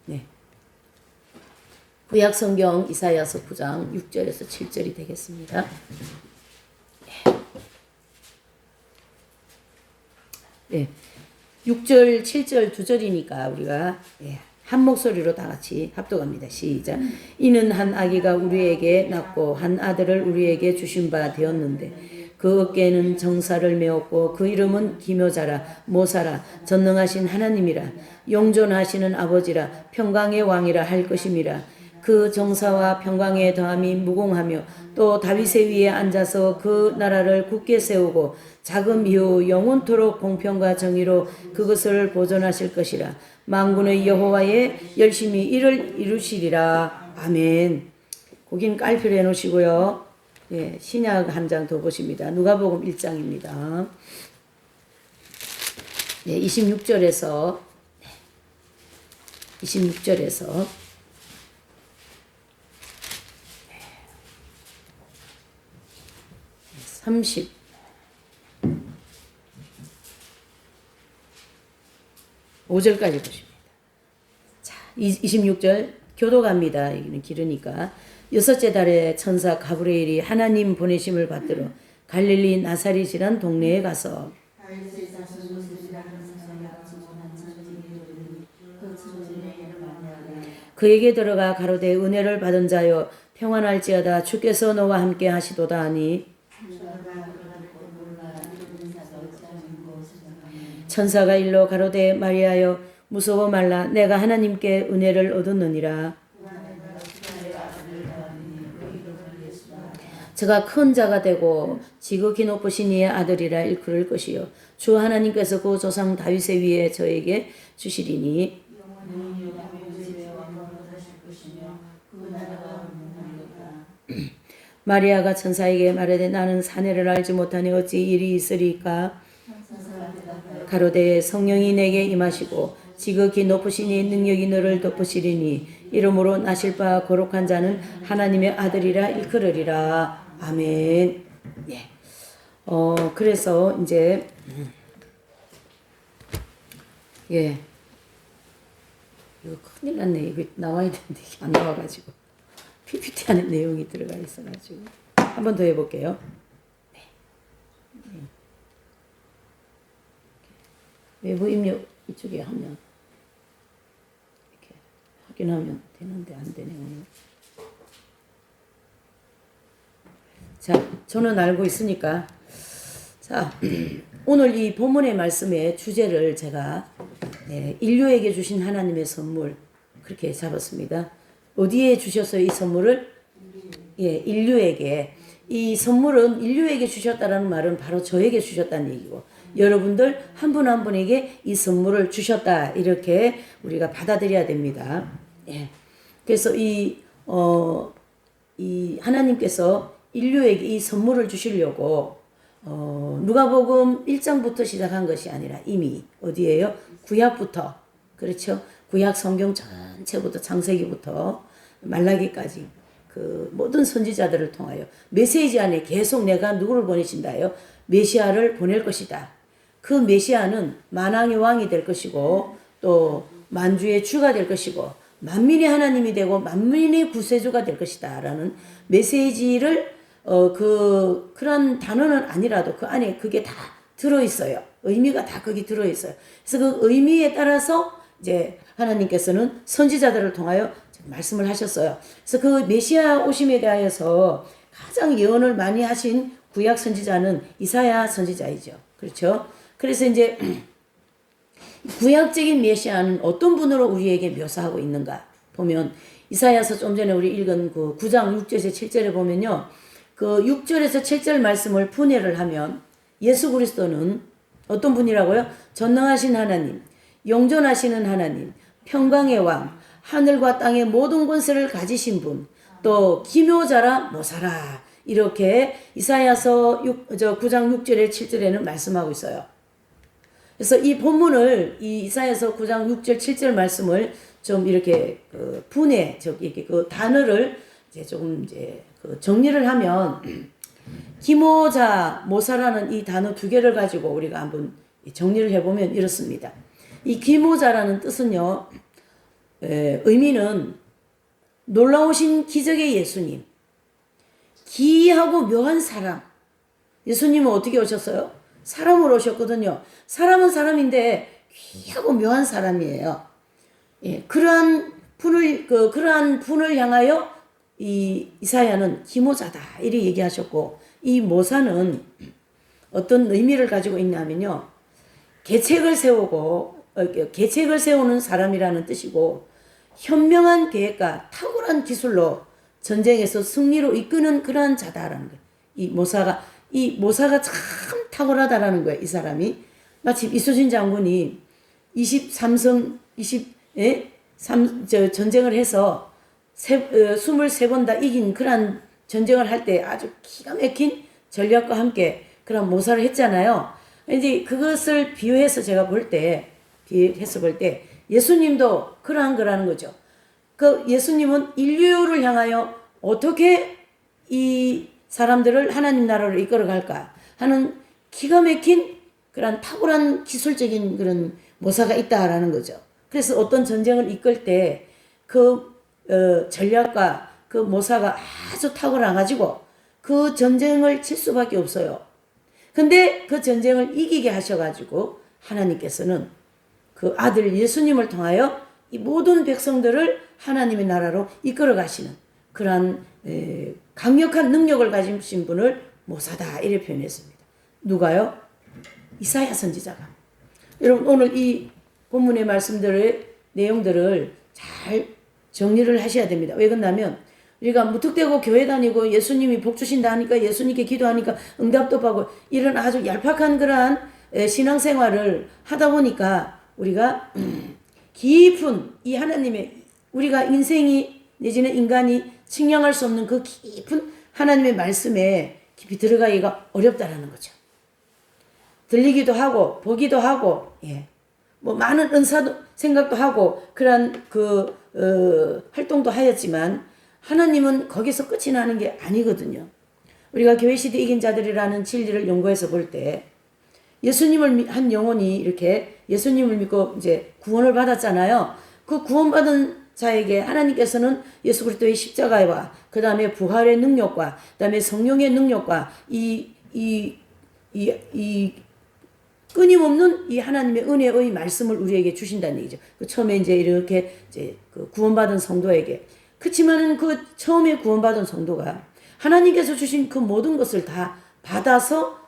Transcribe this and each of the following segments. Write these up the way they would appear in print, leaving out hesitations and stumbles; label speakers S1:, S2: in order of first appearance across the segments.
S1: 네. 구약 성경 이사야서 9장 6절에서 7절이 되겠습니다. 네. 6절, 7절 두 절이니까 우리가 한 목소리로 다 같이 합독합니다. 시작. 이는 한 아기가 우리에게 낳고 한 아들을 우리에게 주신 바 되었는데 그 어깨에는 정사를 메었고 그 이름은 기묘자라 모사라 전능하신 하나님이라 용존하시는 아버지라 평강의 왕이라 할 것임이라. 그 정사와 평강의 더함이 무궁하며 또 다윗의 위에 앉아서 그 나라를 굳게 세우고 자금 이후 영원토록 공평과 정의로 그것을 보존하실 것이라. 만군의 여호와의 열심히 이를 이루시리라. 아멘. 거긴 깔표를 해놓으시고요. 예, 신약 한 장 더 보십니다. 누가복음 1장입니다. 예, 26절에서 30 5절까지 보십니다. 자, 26절 교도갑니다. 여기는 길으니까. 여섯째 달에 천사 가브리엘이 하나님 보내심을 받들어 갈릴리 나사렛이란 동네에 가서 그에게 들어가 가로되 은혜를 받은 자여 평안할지어다 주께서 너와 함께 하시도다 하니 천사가 일러 가로되 마리아여 무서워 말라 내가 하나님께 은혜를 얻었느니라. 저가 큰 자가 되고 지극히 높으신 이의 아들이라 일컬을 것이요 주 하나님께서 그 조상 다윗의 위에 저에게 주시리니 마리아가 천사에게 말하되 나는 사내를 알지 못하니 어찌 일이 있으리까. 가로되 성령이 내게 임하시고 지극히 높으신 이 능력이 너를 덮으시리니 이러므로 나실 바 거룩한 자는 하나님의 아들이라 일컬으리라. 아멘. 예. 그래서 이제 예. 이거 큰일 났네. 이거 나와야 되는데 안 나와가지고 PPT 안에 내용이 들어가 있어가지고 한 번 더 해볼게요. 네. 외부 입력 이쪽에 하면 이렇게 확인하면 되는데 안 되네요. 자, 저는 알고 있으니까 자 오늘 이 본문의 말씀의 주제를 제가 인류에게 주신 하나님의 선물 그렇게 잡았습니다. 어디에 주셨어요? 이 선물을? 예, 인류에게. 이 선물은 인류에게 주셨다라는 말은 바로 저에게 주셨다는 얘기고 여러분들 한 분 한 분에게 이 선물을 주셨다 이렇게 우리가 받아들여야 됩니다. 예. 그래서 이 하나님께서 인류에게 이 선물을 주시려고 누가복음 1장부터 시작한 것이 아니라 이미 어디예요? 구약부터 그렇죠? 구약 성경 전체부터 창세기부터 말라기까지 그 모든 선지자들을 통하여 메시지 안에 계속 내가 누구를 보내신다요? 메시아를 보낼 것이다. 그 메시아는 만왕의 왕이 될 것이고 또 만주의 주가 될 것이고 만민의 하나님이 되고 만민의 구세주가 될 것이다 라는 메시지를 그런 단어는 아니라도 그 안에 그게 다 들어있어요. 의미가 다 거기 들어있어요. 그래서 그 의미에 따라서 이제 하나님께서는 선지자들을 통하여 말씀을 하셨어요. 그래서 그 메시아 오심에 대하여서 가장 예언을 많이 하신 구약 선지자는 이사야 선지자이죠. 그렇죠? 그래서 이제 구약적인 메시아는 어떤 분으로 우리에게 묘사하고 있는가 보면 이사야서 좀 전에 우리 읽은 그 9장 6절에서 7절에 보면요. 그 6절에서 7절 말씀을 분해를 하면 예수 그리스도는 어떤 분이라고요? 전능하신 하나님, 영존하시는 하나님, 평강의 왕, 하늘과 땅의 모든 권세를 가지신 분, 또 기묘자라 모사라 이렇게 이사야서 9장 6절에 7절에는 말씀하고 있어요. 그래서 이 본문을 이 이사야서 9장 6절 7절 말씀을 좀 이렇게 분해 이렇게 그 단어를 이제 조금 이제 정리를 하면 기모자 모사라는 이 단어 두 개를 가지고 우리가 한번 정리를 해보면 이렇습니다. 이 기모자라는 뜻은요 의미는 놀라우신 기적의 예수님, 기이하고 묘한 사람. 예수님은 어떻게 오셨어요? 사람으로 오셨거든요. 사람은 사람인데 귀하고 묘한 사람이에요. 예, 그러한 분을 향하여 이 이사야는 기모자다 이렇게 얘기하셨고, 이 모사는 어떤 의미를 가지고 있냐면요, 계책을 세우는 사람이라는 뜻이고, 현명한 계획과 탁월한 기술로 전쟁에서 승리로 이끄는 그러한 자다라는 거예요. 이 모사가 참 탁월하다라는 거예요. 이 사람이 마치 이수진 장군이 23전쟁을 해서 23번 다 이긴 그러한 전쟁을 할 때 아주 기가 막힌 전략과 함께 그런 모사를 했잖아요. 이제 그것을 비유해서 볼 때 예수님도 그러한 거라는 거죠. 그 예수님은 인류를 향하여 어떻게 이 사람들을 하나님 나라로 이끌어 갈까 하는 기가 막힌 그런 탁월한 기술적인 그런 모사가 있다라는 거죠. 그래서 어떤 전쟁을 이끌 때 전략과 그 모사가 아주 탁월해가지고 그 전쟁을 칠 수밖에 없어요. 근데 그 전쟁을 이기게 하셔가지고 하나님께서는 그 아들 예수님을 통하여 이 모든 백성들을 하나님의 나라로 이끌어 가시는 그러한 강력한 능력을 가지신 분을 모사다 이렇게 표현했습니다. 누가요? 이사야 선지자가. 여러분 오늘 이 본문의 말씀들의 내용들을 잘 정리를 하셔야 됩니다. 왜 그러냐면 우리가 무턱대고 교회 다니고 예수님이 복 주신다 하니까 예수님께 기도하니까 응답도 받고 이런 아주 얄팍한 그러한 신앙생활을 하다 보니까 우리가 깊은 이 하나님의 우리가 인생이 내지는 인간이 측량할 수 없는 그 깊은 하나님의 말씀에 깊이 들어가기가 어렵다라는 거죠. 들리기도 하고 보기도 하고 뭐 많은 은사도 생각도 하고 그런 활동도 하였지만 하나님은 거기서 끝이 나는 게 아니거든요. 우리가 교회 시대 이긴 자들이라는 진리를 연구해서 볼 때 예수님을 한 영혼이 이렇게 예수님을 믿고 이제 구원을 받았잖아요. 그 구원받은 자에게 하나님께서는 예수 그리스도의 십자가와 그 다음에 부활의 능력과 그 다음에 성령의 능력과 이 끊임없는 이 하나님의 은혜의 말씀을 우리에게 주신다는 얘기죠. 처음에 이제 이렇게 그 구원받은 성도에게. 그렇지만은 그 처음에 구원받은 성도가 하나님께서 주신 그 모든 것을 다 받아서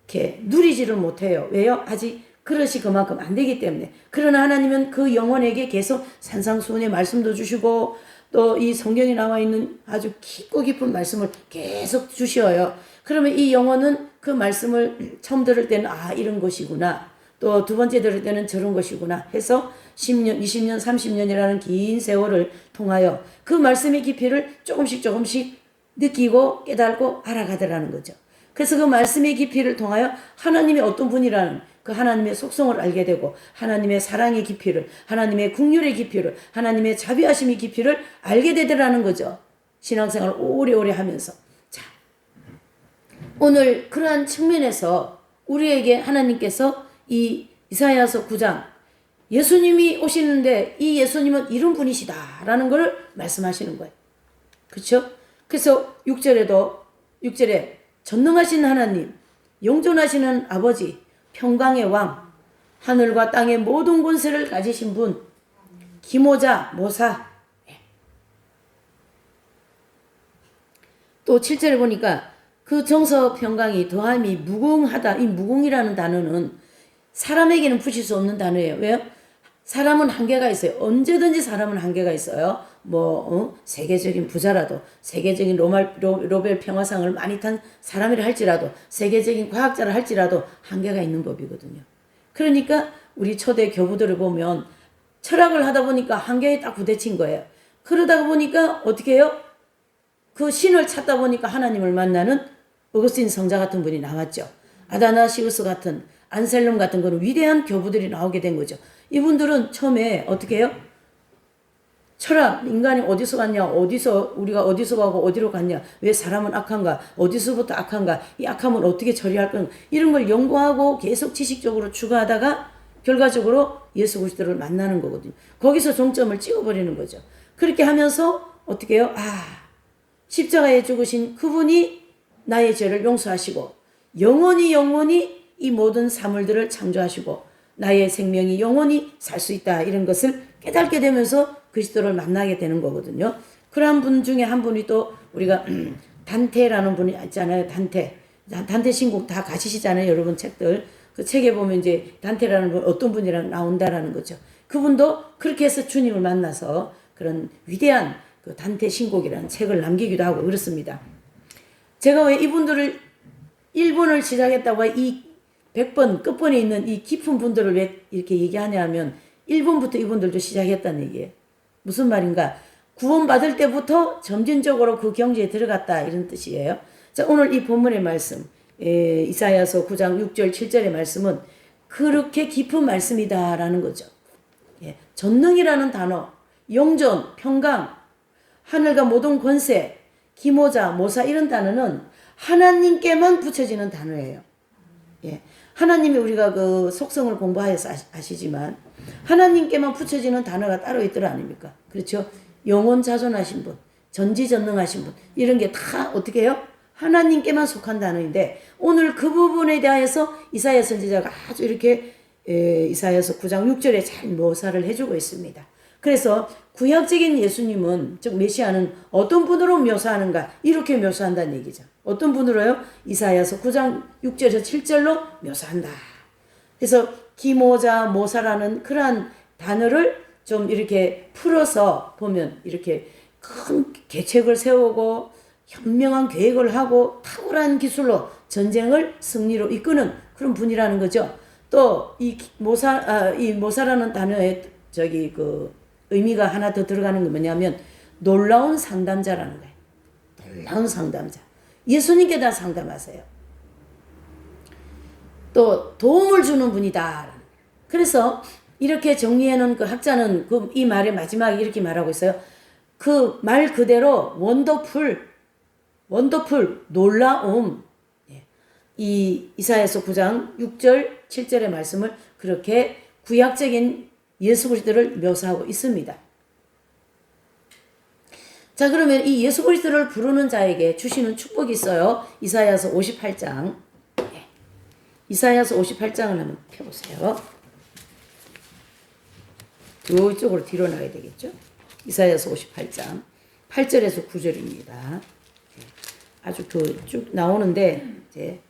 S1: 이렇게 누리지를 못해요. 왜요? 아직 그릇이 그만큼 안 되기 때문에. 그러나 하나님은 그 영혼에게 계속 산상수훈의 말씀도 주시고 또 이 성경에 나와 있는 아주 깊고 깊은 말씀을 계속 주셔요. 그러면 이 영혼은 그 말씀을 처음 들을 때는 이런 것이구나. 또 두 번째 들을 때는 저런 것이구나 해서 10년, 20년, 30년이라는 긴 세월을 통하여 그 말씀의 깊이를 조금씩 느끼고 깨달고 알아가더라는 거죠. 그래서 그 말씀의 깊이를 통하여 하나님의 어떤 분이라는 그 하나님의 속성을 알게 되고 하나님의 사랑의 깊이를, 하나님의 긍휼의 깊이를, 하나님의 자비하심의 깊이를 알게 되더라는 거죠. 신앙생활을 오래오래 하면서. 자, 오늘 그러한 측면에서 우리에게 하나님께서 이 이사야서 9장 예수님이 오시는데 이 예수님은 이런 분이시다라는 걸 말씀하시는 거예요. 그렇죠? 그래서 6절에 전능하신 하나님, 영존하시는 아버지, 평강의 왕, 하늘과 땅의 모든 권세를 가지신 분, 기모자, 모사. 또 7절에 보니까 그 정서 평강이 더함이 무궁하다. 이 무궁이라는 단어는 사람에게는 붙일 수 없는 단어예요. 왜요? 사람은 한계가 있어요. 언제든지 사람은 한계가 있어요. 세계적인 부자라도, 세계적인 노벨 평화상을 많이 탄 사람이라 할지라도, 세계적인 과학자라 할지라도 한계가 있는 법이거든요. 그러니까 우리 초대 교부들을 보면 철학을 하다 보니까 한계에 딱 부딪힌 거예요. 그러다 보니까 어떻게 해요? 그 신을 찾다 보니까 하나님을 만나는 어거스틴 성자 같은 분이 나왔죠. 아다나시우스 같은, 안셀름 같은 그런 위대한 교부들이 나오게 된 거죠. 이분들은 처음에 어떻게 해요? 철학, 인간이 어디서 갔냐, 우리가 어디서 가고 어디로 갔냐, 왜 사람은 악한가, 어디서부터 악한가, 이 악함을 어떻게 처리할 건가, 이런 걸 연구하고 계속 지식적으로 추가하다가 결과적으로 예수 그리스도를 만나는 거거든요. 거기서 종점을 찍어버리는 거죠. 그렇게 하면서 어떻게 해요? 십자가에 죽으신 그분이 나의 죄를 용서하시고 영원히 이 모든 사물들을 창조하시고 나의 생명이 영원히 살 수 있다, 이런 것을 깨닫게 되면서 그리스도를 만나게 되는 거거든요. 그러한 분 중에 한 분이 또 우리가 단테라는 분이 있잖아요. 단테 신곡 다 가지시잖아요. 여러분 책들. 그 책에 보면 이제 단테라는 분 어떤 분이랑 나온다라는 거죠. 그분도 그렇게 해서 주님을 만나서 그런 위대한 그 단테 신곡이라는 책을 남기기도 하고 그렇습니다. 제가 왜 이분들을 1번을 시작했다고 이 100번 끝번에 있는 이 깊은 분들을 왜 이렇게 얘기하냐 하면 1번부터 이분들도 시작했다는 얘기예요. 무슨 말인가? 구원받을 때부터 점진적으로 그 경지에 들어갔다, 이런 뜻이에요. 자, 오늘 이 본문의 말씀, 이사야서 9장 6절 7절의 말씀은 그렇게 깊은 말씀이다라는 거죠. 전능이라는 단어, 영존, 평강, 하늘과 모든 권세, 기모자, 모사, 이런 단어는 하나님께만 붙여지는 단어예요. 하나님이 우리가 그 속성을 공부하여서 아시지만 하나님께만 붙여지는 단어가 따로 있더라 아닙니까? 그렇죠? 영원 자존하신 분, 전지전능하신 분, 이런 게 다 어떻게 해요? 하나님께만 속한 단어인데 오늘 그 부분에 대해서 이사야 선지자가 아주 이렇게 이사야서 9장 6절에 잘 묘사를 해주고 있습니다. 그래서 구약적인 예수님은, 즉 메시아는 어떤 분으로 묘사하는가? 이렇게 묘사한다는 얘기죠. 어떤 분으로요? 이사야서 9장 6절에서 7절로 묘사한다. 그래서 기모자, 모사라는 그러한 단어를 좀 이렇게 풀어서 보면 이렇게 큰 계책을 세우고 현명한 계획을 하고 탁월한 기술로 전쟁을 승리로 이끄는 그런 분이라는 거죠. 또 이 모사라는 단어에 의미가 하나 더 들어가는 게 뭐냐면 놀라운 상담자라는 거예요. 놀라운 상담자. 예수님께 다 상담하세요. 또 도움을 주는 분이다. 그래서 이렇게 정리해놓은 그 학자는 이 말의 마지막에 이렇게 말하고 있어요. 그 말 그대로 원더풀, 놀라움. 이 이사야서 9장 6절 7절의 말씀을 그렇게 구약적인 예수 그리스도를 묘사하고 있습니다. 자, 그러면 이 예수 그리스도를 부르는 자에게 주시는 축복이 있어요. 이사야서 58장. 이사야서 58장을 한번 펴보세요. 이쪽으로 뒤로 나가야 되겠죠. 이사야서 58장 8절에서 9절입니다. 아주 쭉 나오는데 이제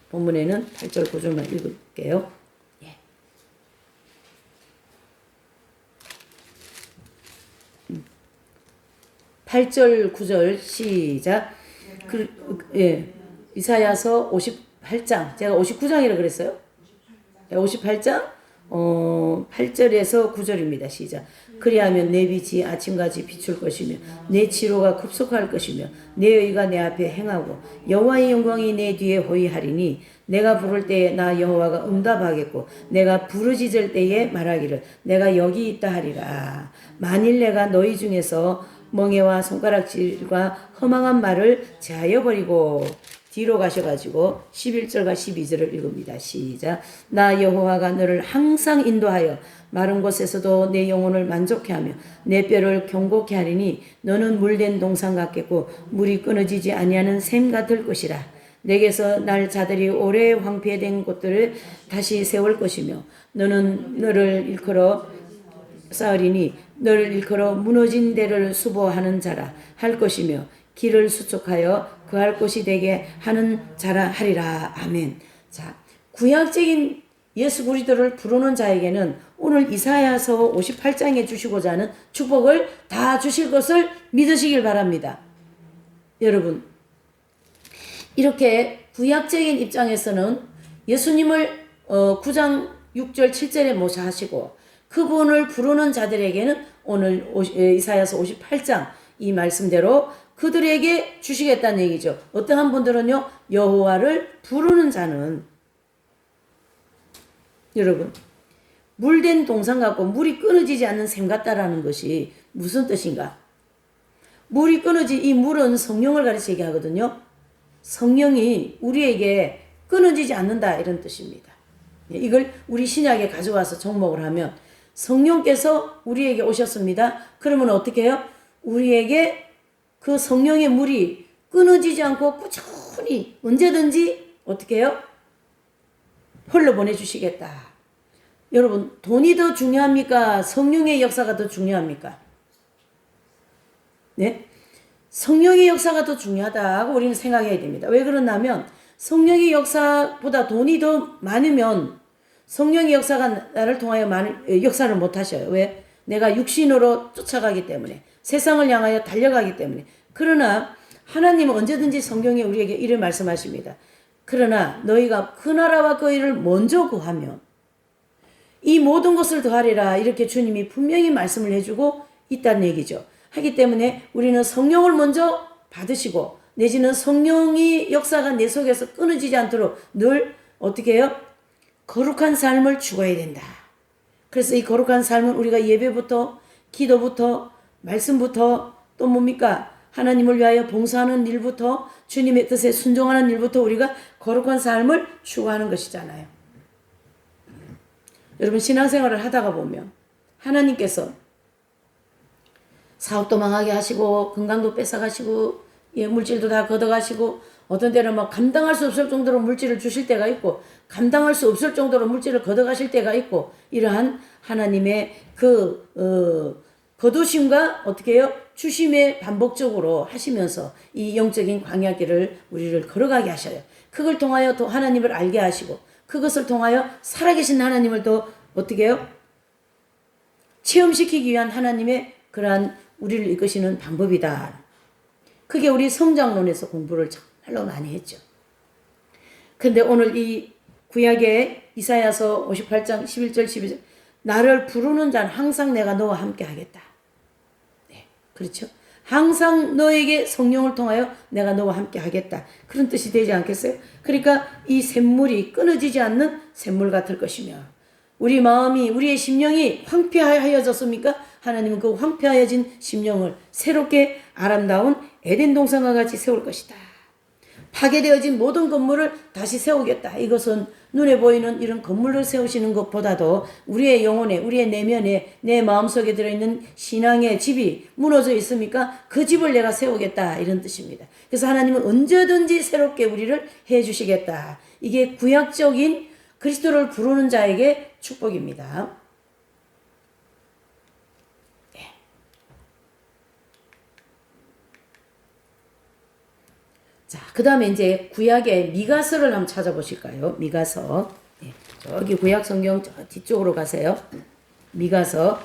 S1: 본문에는 8절 9절만 읽을게요. 8절 9절 시작. 이사야서 58장, 제가 59장이라고 그랬어요. 58장 8절에서 9절입니다. 시작. 그리하면 내 빛이 아침같이 비출 것이며 내 치료가 급속할 것이며 내 의가 내 앞에 행하고 여호와의 영광이 내 뒤에 호위하리니 내가 부를 때에 나 여호와가 응답하겠고 내가 부르짖을 때에 말하기를 내가 여기 있다 하리라. 만일 내가 너희 중에서 멍에와 손가락질과 허망한 말을 제하여 버리고, 뒤로 가셔가지고 11절과 12절을 읽습니다. 시작. 나 여호와가 너를 항상 인도하여 마른 곳에서도 내 영혼을 만족해 하며 내 뼈를 경고케 하리니 너는 물된 동산 같겠고 물이 끊어지지 아니하는 샘 같을 것이라. 내게서 날 자들이 오래 황폐된 곳들을 다시 세울 것이며 너는 너를 일컬어 쌓으리니 너를 일컬어 무너진 데를 수보하는 자라 할 것이며 길을 수축하여 그할 곳이 되게 하는 자라 하리라. 아멘. 자, 구약적인 예수 그리스도를 부르는 자에게는 오늘 이사야서 58장에 주시고자 하는 축복을 다 주실 것을 믿으시길 바랍니다. 여러분, 이렇게 구약적인 입장에서는 예수님을 9장 6절 7절에 모셔하시고 그분을 부르는 자들에게는 오늘 이사야서 58장 이 말씀대로 그들에게 주시겠다는 얘기죠. 어떠한 분들은요, 여호와를 부르는 자는, 여러분, 물된 동산 같고 물이 끊어지지 않는 샘 같다라는 것이 무슨 뜻인가? 물이 이 물은 성령을 가르치게 하거든요. 성령이 우리에게 끊어지지 않는다, 이런 뜻입니다. 이걸 우리 신약에 가져와서 접목을 하면 성령께서 우리에게 오셨습니다. 그러면 어떻게 해요? 우리에게 그 성령의 물이 끊어지지 않고 꾸준히 언제든지 어떻게 해요? 흘러 보내주시겠다. 여러분, 돈이 더 중요합니까? 성령의 역사가 더 중요합니까? 네? 성령의 역사가 더 중요하다고 우리는 생각해야 됩니다. 왜 그러냐면 성령의 역사보다 돈이 더 많으면 성령의 역사가 나를 통하여 역사를 못 하셔요. 왜? 내가 육신으로 쫓아가기 때문에, 세상을 향하여 달려가기 때문에. 그러나 하나님은 언제든지 성경에 우리에게 이를 말씀하십니다. 그러나 너희가 그 나라와 그 일을 먼저 구하면 이 모든 것을 더하리라, 이렇게 주님이 분명히 말씀을 해주고 있다는 얘기죠. 하기 때문에 우리는 성령을 먼저 받으시고 내지는 성령의 역사가 내 속에서 끊어지지 않도록 늘 어떻게 해요? 거룩한 삶을 추구해야 된다. 그래서 이 거룩한 삶은 우리가 예배부터 기도부터 말씀부터 또 뭡니까? 하나님을 위하여 봉사하는 일부터 주님의 뜻에 순종하는 일부터 우리가 거룩한 삶을 추구하는 것이잖아요. 여러분, 신앙생활을 하다가 보면 하나님께서 사업도 망하게 하시고 건강도 뺏어가시고 물질도 다 걷어가시고 어떤 때는 막 감당할 수 없을 정도로 물질을 주실 때가 있고 감당할 수 없을 정도로 물질을 걷어가실 때가 있고, 이러한 하나님의 거두심과 어떻게 해요? 주심에 반복적으로 하시면서 이 영적인 광야길을 우리를 걸어가게 하셔요. 그걸 통하여 또 하나님을 알게 하시고 그것을 통하여 살아계신 하나님을 또 어떻게 해요? 체험시키기 위한 하나님의 그러한 우리를 이끄시는 방법이다. 그게 우리 성장론에서 공부를 정말로 많이 했죠. 근데 오늘 이 구약의 이사야서 58장 11절 12절, 나를 부르는 자는 항상 내가 너와 함께 하겠다. 네, 그렇죠. 항상 너에게 성령을 통하여 내가 너와 함께 하겠다. 그런 뜻이 되지 않겠어요? 그러니까 이 샘물이 끊어지지 않는 샘물 같을 것이며, 우리 마음이, 우리의 심령이 황폐하여졌습니까? 하나님은 그 황폐하여진 심령을 새롭게 아름다운 에덴 동산과 같이 세울 것이다. 파괴되어진 모든 건물을 다시 세우겠다. 이것은 눈에 보이는 이런 건물을 세우시는 것보다도 우리의 영혼에, 우리의 내면에, 내 마음속에 들어있는 신앙의 집이 무너져 있습니까? 그 집을 내가 세우겠다, 이런 뜻입니다. 그래서 하나님은 언제든지 새롭게 우리를 해주시겠다. 이게 구약적인 그리스도를 부르는 자에게 축복입니다. 자, 그 다음에 이제 구약의 미가서를 한번 찾아보실까요? 미가서. 예, 저기 구약 성경 저 뒤쪽으로 가세요. 미가서.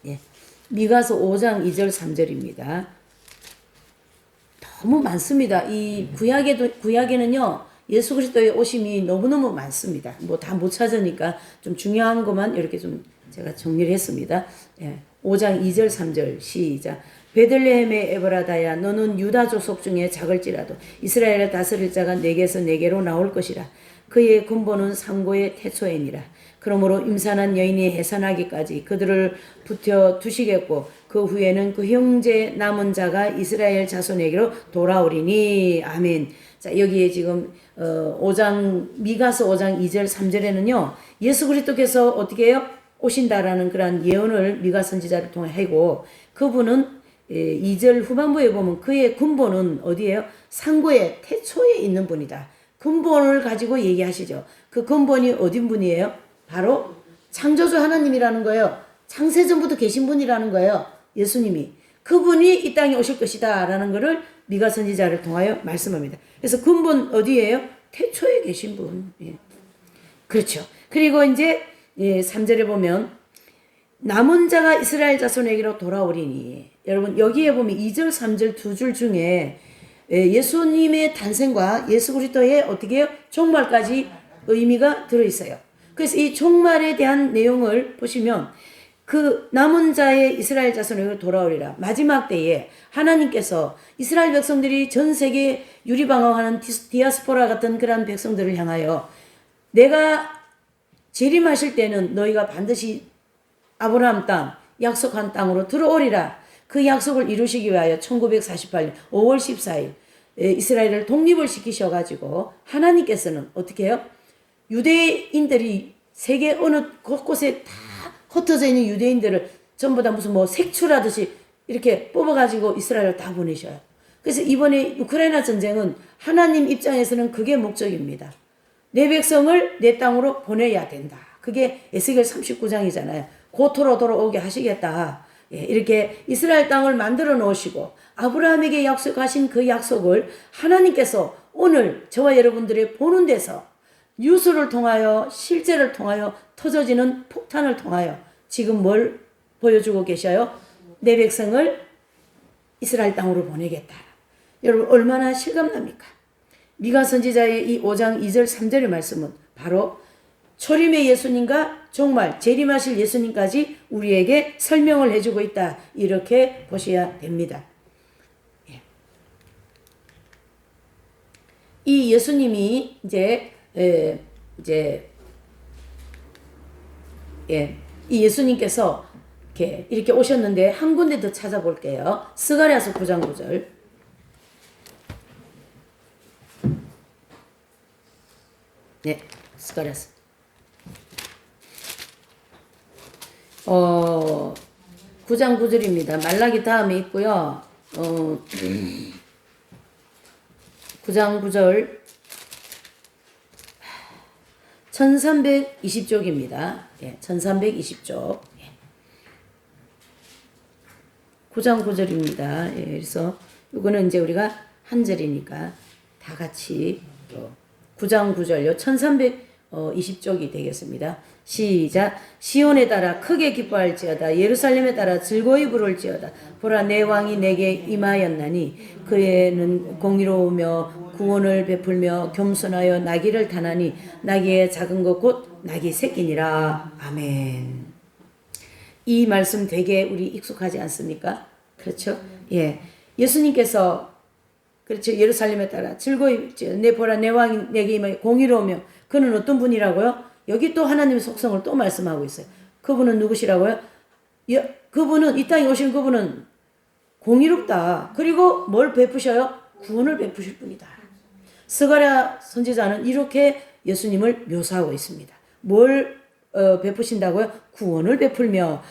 S1: 예, 미가서 5장 2절 3절입니다. 너무 많습니다. 이 구약에는요, 예수 그리스도의 오심이 너무너무 많습니다. 뭐 다 못 찾으니까 좀 중요한 것만 이렇게 좀 제가 정리를 했습니다. 예. 5장 2절 3절 시작. 베들레헴의 에브라다야, 너는 유다 족속 중에 작을지라도 이스라엘을 다스릴 자가 내게서 내게로 나올 것이라. 그의 근본은 상고의 태초이니라. 그러므로 임산한 여인이 해산하기까지 그들을 붙여 두시겠고 그 후에는 그 형제 남은 자가 이스라엘 자손에게로 돌아오리니. 아멘. 자, 여기에 지금 5장 미가서 5장 2절 3절에는요 예수 그리스도께서 어떻게 해요? 오신다라는 그런 예언을 미가 선지자를 통해 하고, 그분은 2절 후반부에 보면 그의 근본은 어디예요? 상고의 태초에 있는 분이다. 근본을 가지고 얘기하시죠. 그 근본이 어딘 분이에요? 바로 창조주 하나님이라는 거예요. 창세전부터 계신 분이라는 거예요. 예수님이. 그분이 이 땅에 오실 것이다 라는 것을 미가 선지자를 통하여 말씀합니다. 그래서 근본 어디예요? 태초에 계신 분. 예. 그렇죠. 그리고 이제 3절에 보면 남은 자가 이스라엘 자손에게로 돌아오리니. 여러분, 여기에 보면 2절 3절 두 줄 중에 예수님의 탄생과 예수 그리스도의 어떻게 해요? 종말까지 의미가 들어있어요. 그래서 이 종말에 대한 내용을 보시면 그 남은 자의 이스라엘 자손에게로 돌아오리라. 마지막 때에 하나님께서 이스라엘 백성들이 전 세계 유리방황하는 디아스포라 같은 그런 백성들을 향하여 내가 재림하실 때는 너희가 반드시 아브라함 땅, 약속한 땅으로 들어오리라. 그 약속을 이루시기 위하여 1948년 5월 14일 이스라엘을 독립을 시키셔가지고 하나님께서는 어떻게 해요? 유대인들이 세계 어느 곳곳에 다 흩어져 있는 유대인들을 전부 다 무슨 뭐 색출하듯이 이렇게 뽑아가지고 이스라엘을 다 보내셔요. 그래서 이번에 우크라이나 전쟁은 하나님 입장에서는 그게 목적입니다. 내 백성을 내 땅으로 보내야 된다. 그게 에스겔 39장이잖아요. 고토로 돌아오게 하시겠다. 예, 이렇게 이스라엘 땅을 만들어 놓으시고 아브라함에게 약속하신 그 약속을 하나님께서 오늘 저와 여러분들이 보는 데서 뉴스를 통하여 실제를 통하여 터져지는 폭탄을 통하여 지금 뭘 보여주고 계셔요? 내 백성을 이스라엘 땅으로 보내겠다. 여러분 얼마나 실감납니까? 미가 선지자의 이 5장 2절 3절의 말씀은 바로 초림의 예수님과 정말 재림하실 예수님까지 우리에게 설명을 해주고 있다. 이렇게 보셔야 됩니다. 이 예수님이 이 예수님께서 이렇게 오셨는데 한 군데 더 찾아볼게요. 스가랴서 9장 9절. 네, 스가랴서. 9장 9절입니다. 말라기 다음에 있고요. 9장 9절 1320쪽입니다. 예, 1320쪽. 예. 9장 9절입니다. 예, 그래서 이거는 이제 우리가 한 절이니까 다 같이 9장 9절요. 1320쪽이 되겠습니다. 시작. 시온에 따라 크게 기뻐할지어다. 예루살렘에 따라 즐거이 부를지어다. 보라 내 왕이 내게 임하였나니 그에는 공의로우며 구원을 베풀며 겸손하여 나귀를 타나니 나귀의 작은 것 곧 나귀 새끼니라. 아멘. 이 말씀 되게 우리 익숙하지 않습니까? 그렇죠? 예. 예수님께서 그렇죠. 예루살렘에 따라 즐거이 내 보라 내 왕이 내게 임하여 공의로우며 그는 어떤 분이라고요? 여기 또 하나님의 속성을 또 말씀하고 있어요. 그분은 누구시라고요? 그분은 이 땅에 오신 그분은 공의롭다. 그리고 뭘 베푸셔요? 구원을 베푸실 분이다. 스가랴 선지자는 이렇게 예수님을 묘사하고 있습니다. 뭘 베푸신다고요? 구원을 베풀며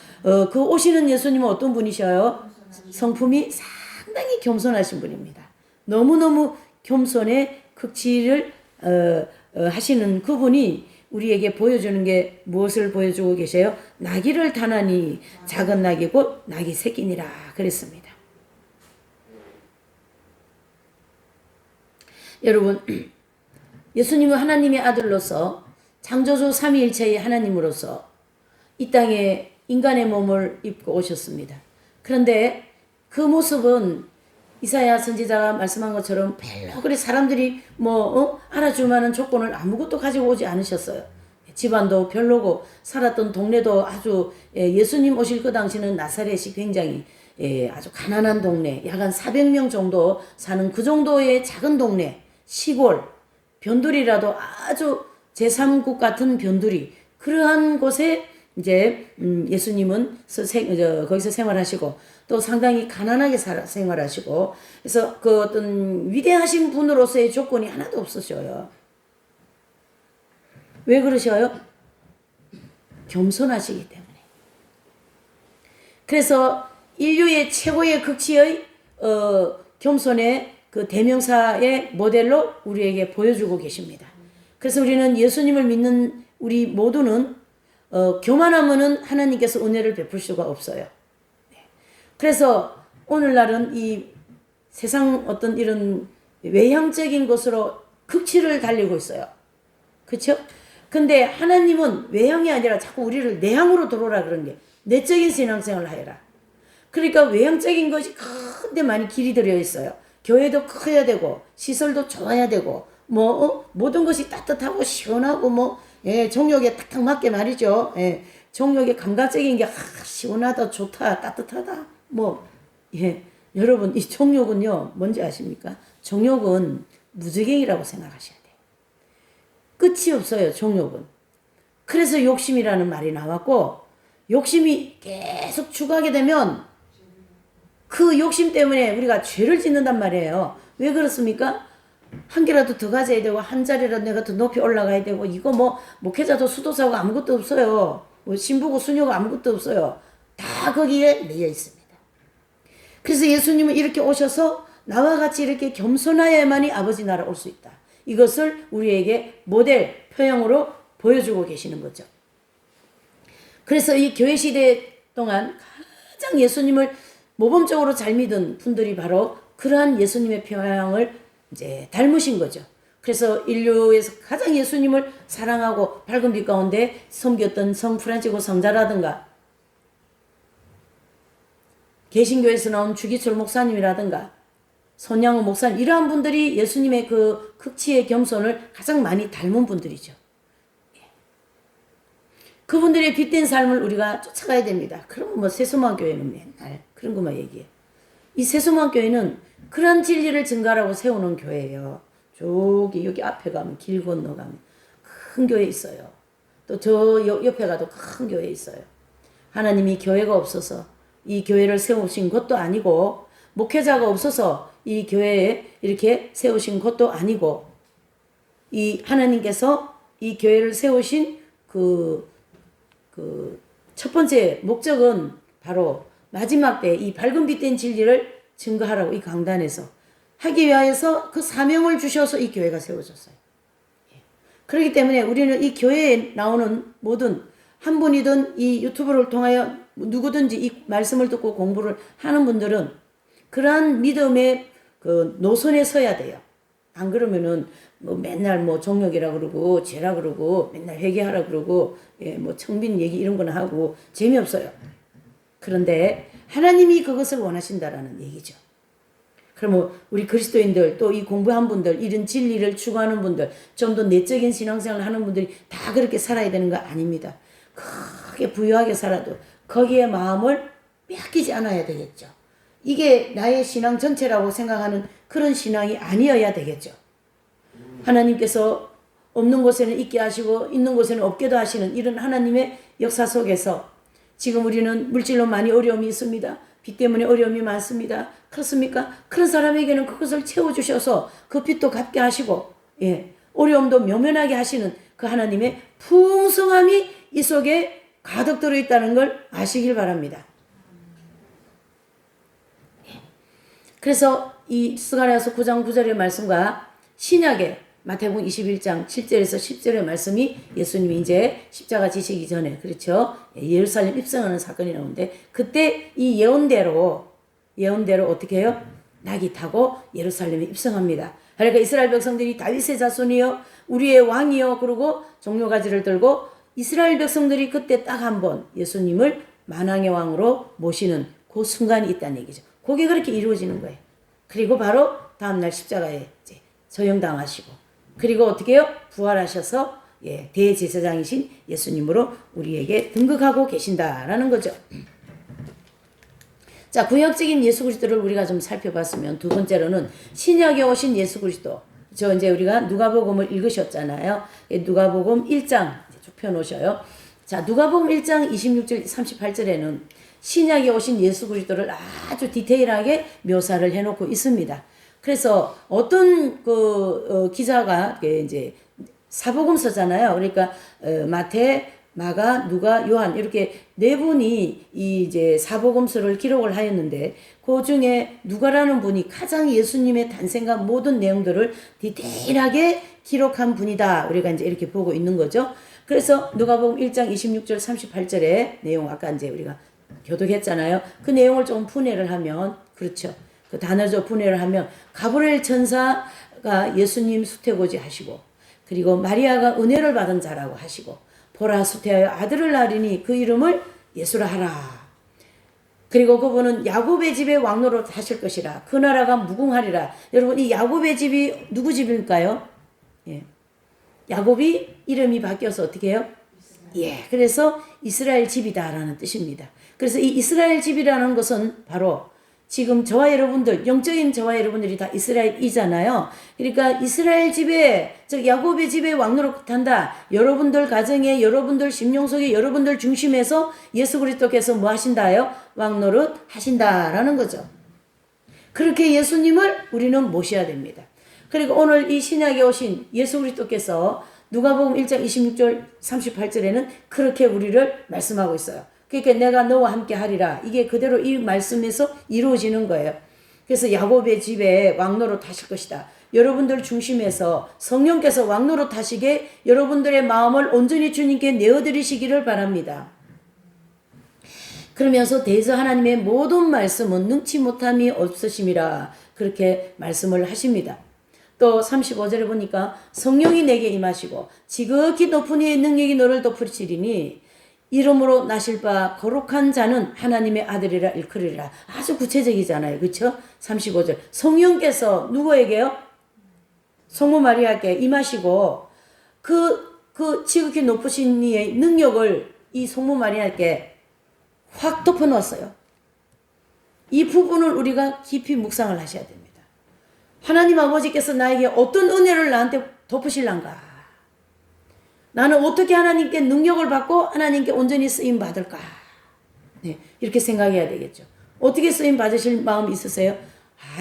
S1: 그 오시는 예수님은 어떤 분이셔요? 성품이 상당히 겸손하신 분입니다. 너무너무 겸손의 극치를 하시는 그분이 우리에게 보여주는 게 무엇을 보여주고 계세요? 나귀를 타나니 작은 나귀 곧 나귀 새끼니라 그랬습니다. 여러분 예수님은 하나님의 아들로서 창조주 삼위일체의 하나님으로서 이 땅에 인간의 몸을 입고 오셨습니다. 그런데 그 모습은 이사야 선지자가 말씀한 것처럼 별로 그리 사람들이 알아줄 만한 조건을 아무것도 가지고 오지 않으셨어요. 집안도 별로고 살았던 동네도 아주 예수님 오실 그 당시는 나사렛이 굉장히 아주 가난한 동네, 약 한 400명 정도 사는 그 정도의 작은 동네, 시골, 변두리라도 아주 제3국 같은 변두리, 그러한 곳에 이제 예수님은 거기서 생활하시고 또 상당히 가난하게 생활하시고 그래서 그 어떤 위대하신 분으로서의 조건이 하나도 없으셔요. 왜 그러셔요? 겸손하시기 때문에. 그래서 인류의 최고의 극치의 겸손의 그 대명사의 모델로 우리에게 보여주고 계십니다. 그래서 우리는 예수님을 믿는 우리 모두는 교만하면은 하나님께서 은혜를 베풀 수가 없어요. 그래서 오늘날은 이 세상 어떤 이런 외향적인 것으로 극치를 달리고 있어요. 그렇죠? 근데 하나님은 외향이 아니라 자꾸 우리를 내향으로 들어오라 그런 게 내적인 신앙생활을 하여라. 그러니까 외향적인 것이 큰데 많이 길이 들여 있어요. 교회도 커야 되고 시설도 좋아야 되고 모든 것이 따뜻하고 시원하고 정욕에 탁탁 맞게 말이죠. 정욕의 감각적인 게 시원하다, 좋다, 따뜻하다. 여러분 이 정욕은요 뭔지 아십니까? 정욕은 무지개이라고 생각하셔야 돼요. 끝이 없어요. 정욕은. 그래서 욕심이라는 말이 나왔고 욕심이 계속 추가하게 되면 그 욕심 때문에 우리가 죄를 짓는단 말이에요. 왜 그렇습니까? 한 개라도 더 가져야 되고 한 자리라도 내가 더 높이 올라가야 되고 이거 뭐 목회자도 수도사고 아무것도 없어요. 뭐 신부고 수녀가 아무것도 없어요. 다 거기에 매여 있습니다. 그래서 예수님은 이렇게 오셔서 나와 같이 이렇게 겸손하여야만이 아버지 나라 올 수 있다. 이것을 우리에게 모델 표형으로 보여주고 계시는 거죠. 그래서 이 교회 시대 동안 가장 예수님을 모범적으로 잘 믿은 분들이 바로 그러한 예수님의 표양을 이제 닮으신 거죠. 그래서 인류에서 가장 예수님을 사랑하고 밝은 빛 가운데 섬겼던 성 프란치고 성자라든가 개신교에서 나온 주기철 목사님이라든가 손양호 목사님 이러한 분들이 예수님의 그 극치의 겸손을 가장 많이 닮은 분들이죠. 그분들의 빛된 삶을 우리가 쫓아가야 됩니다. 그럼 뭐 세수만 교회는 맨날 그런 것만 얘기해. 이 세수만 교회는 그런 진리를 증가하라고 세우는 교회예요. 저기 여기 앞에 가면 길 건너가면 큰 교회 있어요. 또 저 옆에 가도 큰 교회 있어요. 하나님이 교회가 없어서 이 교회를 세우신 것도 아니고 목회자가 없어서 이 교회에 이렇게 세우신 것도 아니고 이 하나님께서 이 교회를 세우신 그 첫 번째 목적은 바로 마지막 때 이 밝은 빛된 진리를 증거하라고 이 강단에서 하기 위하여서 그 사명을 주셔서 이 교회가 세워졌어요. 그렇기 때문에 우리는 이 교회에 나오는 모든 한 분이든 이 유튜브를 통하여 누구든지 이 말씀을 듣고 공부를 하는 분들은 그러한 믿음의 그 노선에 서야 돼요. 안 그러면은 뭐 맨날 뭐 종력이라 그러고 죄라 그러고 맨날 회개하라 그러고 뭐 청빈 얘기 이런 거나 하고 재미없어요. 그런데 하나님이 그것을 원하신다라는 얘기죠. 그러면 우리 그리스도인들 또 이 공부한 분들 이런 진리를 추구하는 분들 좀 더 내적인 신앙생활을 하는 분들이 다 그렇게 살아야 되는 거 아닙니다. 크게 부유하게 살아도 거기에 마음을 빼앗기지 않아야 되겠죠. 이게 나의 신앙 전체라고 생각하는 그런 신앙이 아니어야 되겠죠. 하나님께서 없는 곳에는 있게 하시고 있는 곳에는 없게도 하시는 이런 하나님의 역사 속에서 지금 우리는 물질로 많이 어려움이 있습니다. 빚 때문에 어려움이 많습니다. 그렇습니까? 그런 사람에게는 그것을 채워주셔서 그 빚도 갚게 하시고 어려움도 면면하게 하시는 그 하나님의 풍성함이 이 속에 가득 들어있다는 걸 아시길 바랍니다. 그래서 이 스가랴서 9장 9절의 말씀과 신약의 마태복음 21장 7절에서 10절의 말씀이 예수님이 이제 십자가 지시기 전에 그렇죠. 예루살렘 입성하는 사건이 나오는데 그때 이 예언대로 어떻게 해요? 낙이 타고 예루살렘에 입성합니다. 그러니까 이스라엘 백성들이 다윗의 자손이요 우리의 왕이요 그러고 종려가지를 들고 이스라엘 백성들이 그때 딱 한 번 예수님을 만왕의 왕으로 모시는 그 순간이 있다는 얘기죠. 그게 그렇게 이루어지는 거예요. 그리고 바로 다음날 십자가에 이제 처형당하시고 그리고 어떻게 해요? 부활하셔서 대제사장이신 예수님으로 우리에게 등극하고 계신다라는 거죠. 자, 구약적인 예수 그리스도를 우리가 좀 살펴봤으면 두 번째로는 신약에 오신 예수 그리스도. 저 이제 우리가 누가복음을 읽으셨잖아요. 누가복음 1장 쭉 펴놓으셔요. 자, 누가복음 1장 26절 38절에는 신약에 오신 예수 그리스도를 아주 디테일하게 묘사를 해놓고 있습니다. 그래서 어떤 기자가 이제 사복음서잖아요. 그러니까 마태, 마가, 누가, 요한 이렇게 네 분이 이 이제 사복음서를 기록을 하였는데 그 중에 누가라는 분이 가장 예수님의 탄생과 모든 내용들을 디테일하게 기록한 분이다. 우리가 이제 이렇게 보고 있는 거죠. 그래서 누가복음 1장 26절 38절의 내용 아까 이제 우리가 교독했잖아요. 그 내용을 좀 분해를 하면 그렇죠. 그 단어적 분해를 하면 가브리엘 천사가 예수님 수태고지 하시고 그리고 마리아가 은혜를 받은 자라고 하시고 보라 수태하여 아들을 낳으리니 그 이름을 예수라 하라. 그리고 그분은 야곱의 집에 왕노릇 하실 것이라. 그 나라가 무궁하리라. 여러분 이 야곱의 집이 누구 집일까요? 야곱이 이름이 바뀌어서 어떻게 해요? 그래서 이스라엘 집이다라는 뜻입니다. 그래서 이 이스라엘 집이라는 것은 바로 지금 저와 여러분들, 영적인 저와 여러분들이 다 이스라엘이잖아요. 그러니까 이스라엘 집에, 즉 야곱의 집에 왕노릇한다. 여러분들 가정에, 여러분들 심령 속에, 여러분들 중심에서 예수 그리스도께서 뭐 하신다요? 왕노릇 하신다라는 거죠. 그렇게 예수님을 우리는 모셔야 됩니다. 그리고 오늘 이 신약에 오신 예수 그리스도께서 누가복음 1장 26절 38절에는 그렇게 우리를 말씀하고 있어요. 그러니까 내가 너와 함께 하리라. 이게 그대로 이 말씀에서 이루어지는 거예요. 그래서 야곱의 집에 왕노릇 하실 것이다. 여러분들 중심에서 성령께서 왕노릇 하시게 여러분들의 마음을 온전히 주님께 내어드리시기를 바랍니다. 그러면서 대저 하나님의 모든 말씀은 능치 못함이 없으심이라 그렇게 말씀을 하십니다. 또 35절에 보니까 성령이 내게 임하시고 지극히 높은 이의 능력이 너를 덮으시리니 이름으로 나실 바 거룩한 자는 하나님의 아들이라 일컬으리라. 아주 구체적이잖아요. 그렇죠? 35절. 성령께서 누구에게요? 성모 마리아께 임하시고 그 지극히 높으신 이의 능력을 이 성모 마리아께 확 덮어놓았어요. 이 부분을 우리가 깊이 묵상을 하셔야 됩니다. 하나님 아버지께서 나에게 어떤 은혜를 나한테 덮으실란가? 나는 어떻게 하나님께 능력을 받고 하나님께 온전히 쓰임 받을까? 네, 이렇게 생각해야 되겠죠. 어떻게 쓰임 받으실 마음 있으세요?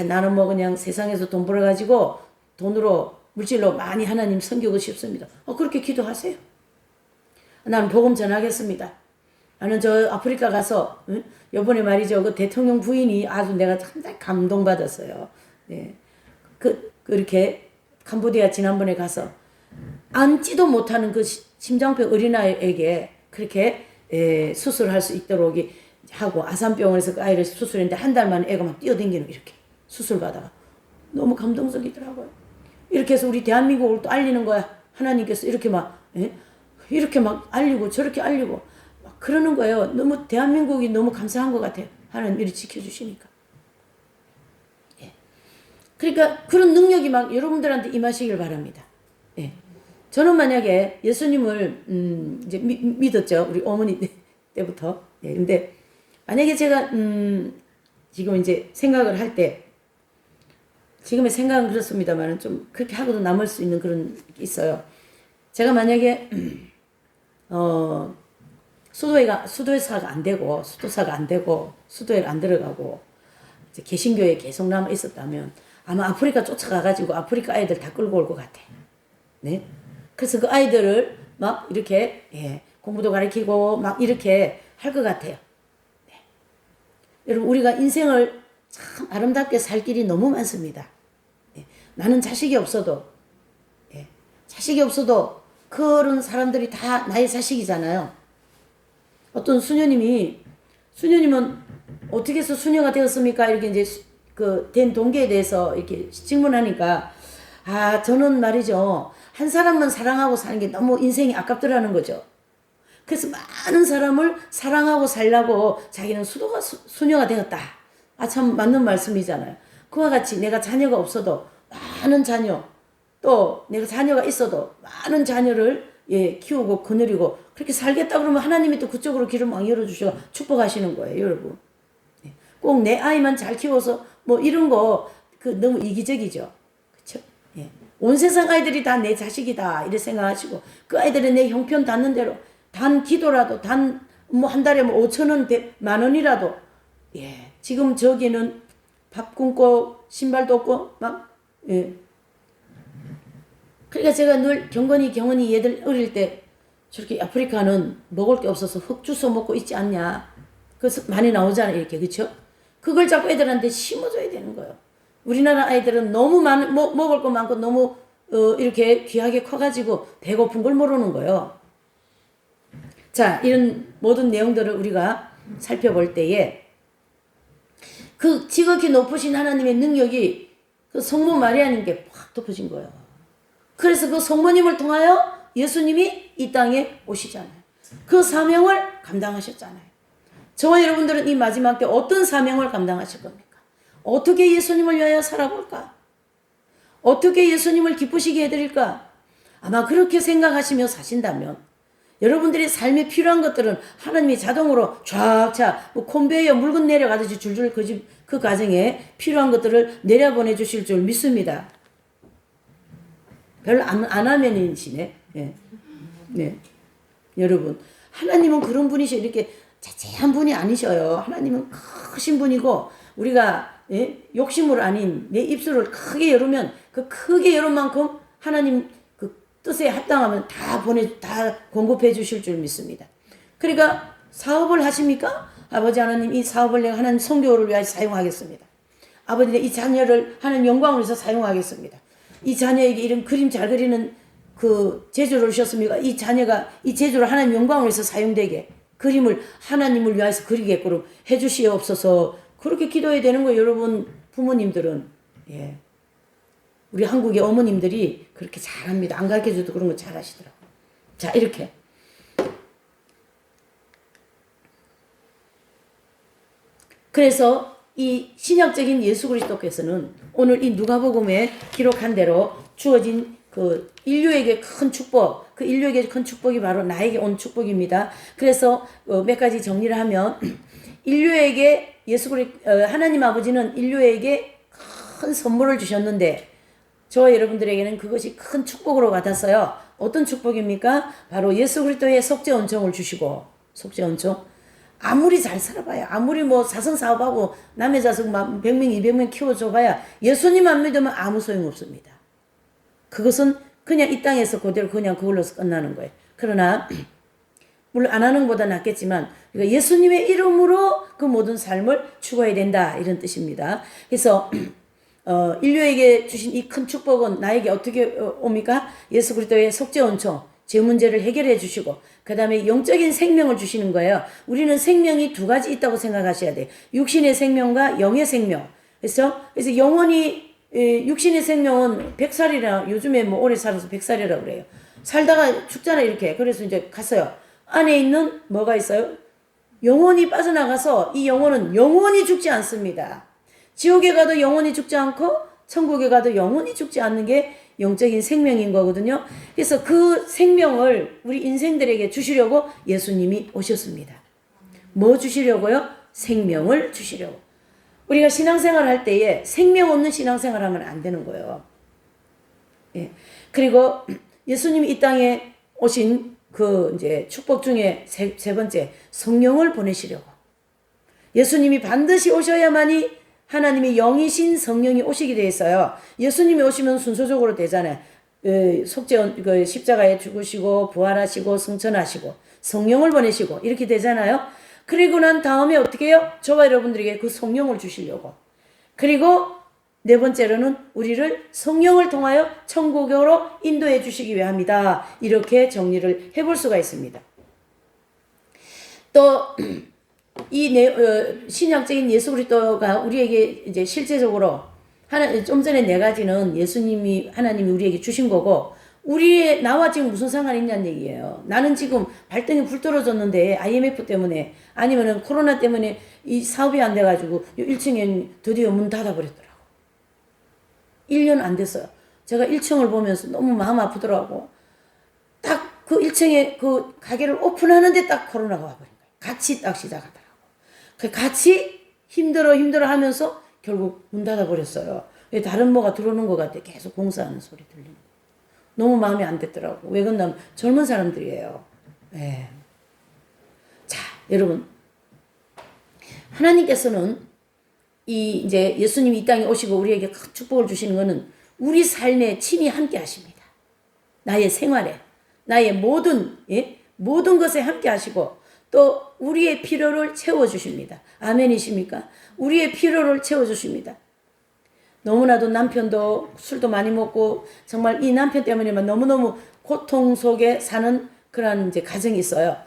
S1: 나는 뭐 그냥 세상에서 돈 벌어가지고 돈으로 물질로 많이 하나님 섬기고 싶습니다. 그렇게 기도하세요. 나는 복음 전하겠습니다. 나는 저 아프리카 가서 요번에 말이죠. 그 대통령 부인이 아주 내가 상당히 감동받았어요. 네. 그렇게 캄보디아 지난번에 가서 앉지도 못하는 그 심장병 어린아이에게 그렇게 수술할 수 있도록 하고 아산병원에서 그 아이를 수술했는데 한 달 만에 애가 막 뛰어댕기는 이렇게 수술 받아가 너무 감동적이더라고요. 이렇게 해서 우리 대한민국을 또 알리는 거야. 하나님께서 이렇게 이렇게 막 알리고 저렇게 알리고 막 그러는 거예요. 너무 대한민국이 너무 감사한 것 같아요. 하나님 이렇게 지켜주시니까. 그러니까 그런 능력이 막 여러분들한테 임하시길 바랍니다. 예. 저는 만약에 예수님을 이제 믿었죠. 우리 어머니 때부터. 예. 근데 만약에 제가 지금 이제 생각을 할 때 지금의 생각은 그렇습니다만 좀 그렇게 하고도 남을 수 있는 그런 게 있어요. 제가 만약에 수도사가 안 되고 수도에 안 들어가고 이제 개신교에 계속 남아 있었다면 아마 아프리카 쫓아가가지고 아프리카 아이들 다 끌고 올 것 같아. 네. 그래서 그 아이들을 막 이렇게, 공부도 가르치고 막 이렇게 할 것 같아요. 네. 여러분, 우리가 인생을 참 아름답게 살 길이 너무 많습니다. 네. 나는 자식이 없어도 그런 사람들이 다 나의 자식이잖아요. 어떤 수녀님은 어떻게 해서 수녀가 되었습니까? 이렇게 이제 된 동기에 대해서 이렇게 질문하니까, 저는 말이죠. 한 사람만 사랑하고 사는 게 너무 인생이 아깝더라는 거죠. 그래서 많은 사람을 사랑하고 살려고 자기는 수녀가 되었다. 참 맞는 말씀이잖아요. 그와 같이 내가 자녀가 없어도 많은 자녀, 또 내가 자녀가 있어도 많은 자녀를 키우고 거느리고 그렇게 살겠다 그러면 하나님이 또 그쪽으로 길을 막 열어주셔 축복하시는 거예요, 여러분. 꼭 내 아이만 잘 키워서 뭐 이런 거 너무 이기적이죠. 그렇죠? 예. 온 세상 아이들이 다 내 자식이다 이렇게 생각하시고 그 아이들은 내 형편 닿는 대로 단 기도라도 뭐 한 달에 뭐 5,000원 10,000원이라도 지금 저기는 밥 굶고 신발도 없고 막 그러니까 제가 늘 경건이 얘들 어릴 때 저렇게 아프리카는 먹을 게 없어서 흙 주워 먹고 있지 않냐. 그래서 많이 나오잖아요, 이렇게. 그렇죠? 그걸 자꾸 애들한테 심어줘야 되는 거예요. 우리나라 아이들은 너무 먹을 거 많고 너무 이렇게 귀하게 커가지고 배고픈 걸 모르는 거예요. 자, 이런 모든 내용들을 우리가 살펴볼 때에 그 지극히 높으신 하나님의 능력이 그 성모 마리아님께 확 덮어진 거예요. 그래서 그 성모님을 통하여 예수님이 이 땅에 오시잖아요. 그 사명을 감당하셨잖아요. 저와 여러분들은 이 마지막 때 어떤 사명을 감당하실 겁니까? 어떻게 예수님을 위하여 살아볼까? 어떻게 예수님을 기쁘시게 해드릴까? 아마 그렇게 생각하시며 사신다면 여러분들의 삶에 필요한 것들은 하나님이 자동으로 쫙 뭐 컨베이어 물건 내려가듯이 줄줄 그 과정에 필요한 것들을 내려보내 주실 줄 믿습니다. 별로 안 하면이시네. 네. 여러분, 하나님은 그런 분이셔. 이렇게 자세한 분이 아니셔요. 하나님은 크신 분이고 우리가 욕심을 아닌 내 입술을 크게 열으면 그 크게 열은 만큼 하나님 그 뜻에 합당하면 다 공급해 주실 줄 믿습니다. 그러니까 사업을 하십니까? 아버지 하나님, 이 사업을 내가 하나님 선교를 위하여 사용하겠습니다. 아버지, 이 자녀를 하나님 영광을 위해서 사용하겠습니다. 이 자녀에게 이런 그림 잘 그리는 그 재주를 주셨습니까? 이 자녀가 이 재주를 하나님 영광을 위해서 사용되게 그림을 하나님을 위해서 그리게끔 해주시옵소서. 그렇게 기도해야 되는 거예요, 여러분. 부모님들은. 예. 우리 한국의 어머님들이 그렇게 잘합니다. 안 가르쳐줘도 그런 거 잘하시더라고요. 자, 이렇게. 그래서 이 신약적인 예수 그리스도께서는 오늘 이 누가복음에 기록한 대로 주어진 그 인류에게 큰 축복, 그 인류에게 큰 축복이 바로 나에게 온 축복입니다. 그래서 몇 가지 정리를 하면 인류에게 하나님 아버지는 인류에게 큰 선물을 주셨는데 저와 여러분들에게는 그것이 큰 축복으로 같았어요. 어떤 축복입니까? 바로 예수 그리스도의 속죄 온종을 주시고, 속죄 온종. 아무리 잘 살아봐야, 아무리 뭐 사성사업하고 남의 자식 막 100명, 200명 키워줘봐야 예수님 안 믿으면 아무 소용없습니다. 그것은 그냥 이 땅에서 그대로 그냥 그걸로서 끝나는 거예요. 그러나 물론 안 하는 것보다 낫겠지만 예수님의 이름으로 그 모든 삶을 추구해야 된다, 이런 뜻입니다. 그래서 인류에게 주신 이 큰 축복은 나에게 어떻게 옵니까? 예수 그리스도의 속죄 온총, 제 문제를 해결해 주시고 그 다음에 영적인 생명을 주시는 거예요. 우리는 생명이 두 가지 있다고 생각하셔야 돼요. 육신의 생명과 영의 생명. 그래서 영원히 육신의 생명은 100살이라, 요즘에 뭐 오래 살아서 100살이라고 그래요. 살다가 죽잖아, 이렇게. 그래서 이제 갔어요. 안에 있는 뭐가 있어요? 영혼이 빠져나가서 이 영혼은 영원히 죽지 않습니다. 지옥에 가도 영원히 죽지 않고 천국에 가도 영원히 죽지 않는 게 영적인 생명인 거거든요. 그래서 그 생명을 우리 인생들에게 주시려고 예수님이 오셨습니다. 뭐 주시려고요? 생명을 주시려고. 우리가 신앙생활 할 때에 생명 없는 신앙생활 하면 안 되는 거예요. 예. 그리고 예수님이 이 땅에 오신 그 이제 축복 중에 세 번째, 성령을 보내시려고. 예수님이 반드시 오셔야만이 하나님의 영이신 성령이 오시게 돼 있어요. 예수님이 오시면 순서적으로 되잖아요. 십자가에 죽으시고 부활하시고 승천하시고 성령을 보내시고 이렇게 되잖아요. 그리고 난 다음에 어떻게 해요? 저와 여러분들에게 그 성령을 주시려고. 그리고 네 번째로는 우리를 성령을 통하여 천국으로 인도해 주시기 위함이다. 이렇게 정리를 해볼 수가 있습니다. 또 신약적인 예수 그리스도가 우리에게 이제 실제적으로 좀 전에 네 가지는 하나님이 우리에게 주신 거고, 나와 지금 무슨 상관이 있냐는 얘기예요. 나는 지금 발등에 불 떨어졌는데 IMF 때문에 아니면은 코로나 때문에 이 사업이 안 돼가지고 1층에 드디어 문 닫아버렸더라고. 1년 안 됐어요. 제가 1층을 보면서 너무 마음 아프더라고. 딱 그 1층에 그 가게를 오픈하는데 딱 코로나가 와버린 거예요. 같이 딱 시작하더라고. 같이 힘들어 하면서 결국 문 닫아버렸어요. 다른 뭐가 들어오는 것 같아. 계속 공사하는 소리 들리는 거예요. 너무 마음이 안 됐더라고. 왜 그러냐면 젊은 사람들이에요. 네. 자, 여러분. 하나님께서는 이제 예수님이 이 땅에 오시고 우리에게 큰 축복을 주시는 것은 우리 삶에 친히 함께 하십니다. 나의 생활에, 나의 모든 것에 함께 하시고 또 우리의 필요를 채워주십니다. 아멘이십니까? 우리의 필요를 채워주십니다. 너무나도 남편도 술도 많이 먹고 정말 이 남편 때문에만 너무너무 고통 속에 사는 그런 이제 가정이 있어요.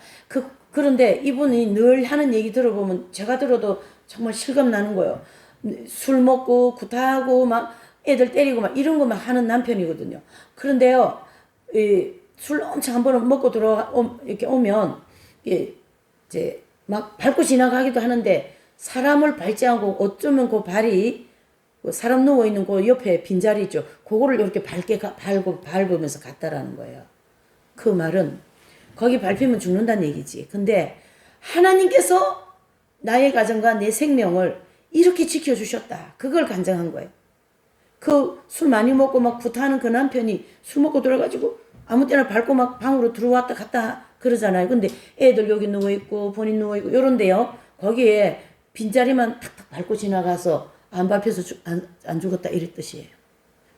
S1: 그런데 이분이 늘 하는 얘기 들어보면 제가 들어도 정말 실감 나는 거예요. 술 먹고 구타하고 막 애들 때리고 막 이런 거만 하는 남편이거든요. 그런데요, 술 엄청 한 번 먹고 이렇게 오면 이제 막 밟고 지나가기도 하는데 사람을 밟지 않고 어쩌면 그 발이 사람 누워있는 그 옆에 빈자리 있죠. 그거를 이렇게 밟으면서 갔다라는 거예요. 그 말은 거기 밟히면 죽는다는 얘기지. 근데 하나님께서 나의 가정과 내 생명을 이렇게 지켜주셨다. 그걸 간증한 거예요. 그 술 많이 먹고 막 구타하는 그 남편이 술 먹고 들어가지고 아무 때나 밟고 막 방으로 들어왔다 갔다 그러잖아요. 근데 애들 여기 누워있고 본인 누워있고 요런데요. 거기에 빈자리만 탁탁 밟고 지나가서 안 밟혀서 안 죽었다 이런 뜻이에요.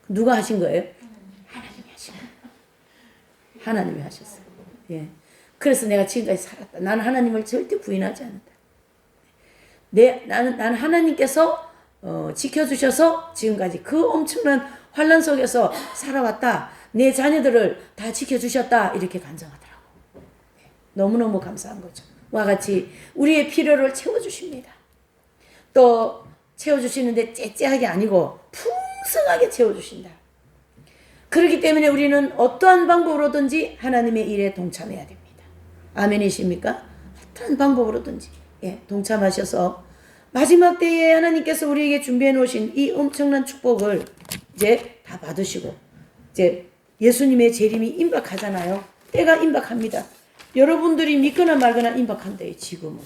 S1: 누가 하신 거예요? 하나님이 하신 거예요. 하나님이 하셨어요. 예. 그래서 내가 지금까지 살았다. 나는 하나님을 절대 부인하지 않는다. 나는 하나님께서 지켜주셔서 지금까지 그 엄청난 환난 속에서 살아왔다. 내 자녀들을 다 지켜주셨다. 이렇게 간증하더라고. 너무너무 감사한 거죠. 와 같이 우리의 필요를 채워주십니다. 또 채워주시는데 째째하게 아니고 풍성하게 채워주신다. 그렇기 때문에 우리는 어떠한 방법으로든지 하나님의 일에 동참해야 됩니다. 아멘이십니까? 어떠한 방법으로든지 동참하셔서 마지막 때에 하나님께서 우리에게 준비해 놓으신 이 엄청난 축복을 이제 다 받으시고 이제 예수님의 재림이 임박하잖아요. 때가 임박합니다. 여러분들이 믿거나 말거나 임박한대요. 지금은.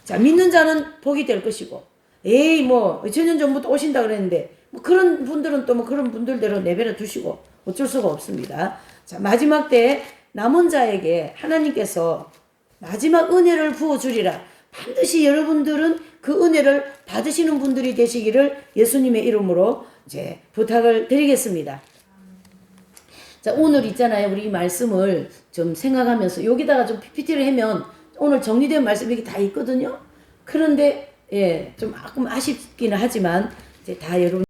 S1: 자, 믿는 자는 복이 될 것이고 에이 뭐 2000년 전부터 오신다 그랬는데 뭐 그런 분들은 또 뭐 그런 분들대로 내버려 두시고 어쩔 수가 없습니다. 자, 마지막 때에 남은 자에게 하나님께서 마지막 은혜를 부어주리라. 반드시 여러분들은 그 은혜를 받으시는 분들이 되시기를 예수님의 이름으로 이제 부탁을 드리겠습니다. 자, 오늘 있잖아요. 우리 이 말씀을 좀 생각하면서 여기다가 좀 PPT를 하면 오늘 정리된 말씀이 이게 다 있거든요. 그런데 좀 조금 아쉽기는 하지만 이제 다 여러분